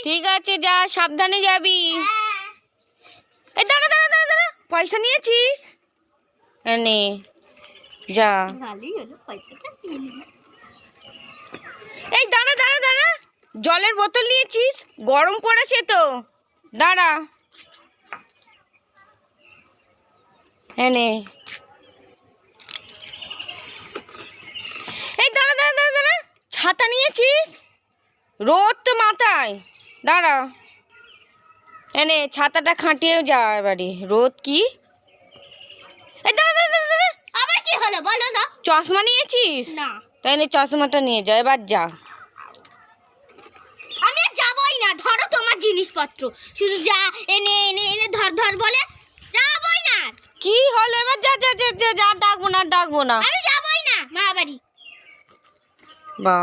ঠিক আছে যা, সাবধানে যাবি। এই দাঁড়া দাঁড়া দাঁড়া দাঁড়া, পয়সা নিয়েছিস? এনে যা। এই দাঁড়া দাঁড়া দাঁড়া, জলের বোতল নিয়েছিস? গরম পড়েছে তো, দাঁড়া। এনে এই দাঁড়া দাঁড়া দাঁড়া দাঁড়া, ছাতা নিয়েছিস? রোদ তো মাথায়, দাঁড়া। এনে ছাতাটা খাটিয়ে যা এবারে, রোদ কি। এই দাঁড়া দাঁড়া দাঁড়া দাঁড়া, আবার কি হলো বলো না? চশমা নিয়েছিস? না। তাই নে চশমাটা নিয়ে যা, এবার যা। আমি আর যাবই না, ধরো তোমার জিনিসপত্র, শুধু যা এনে এনে এনে ধর ধর বলে যাবই না। কি হলো এবার, যা যা যা যা, ডাকবো না ডাকবো না। আমি যাবই না মা বাড়ি। বা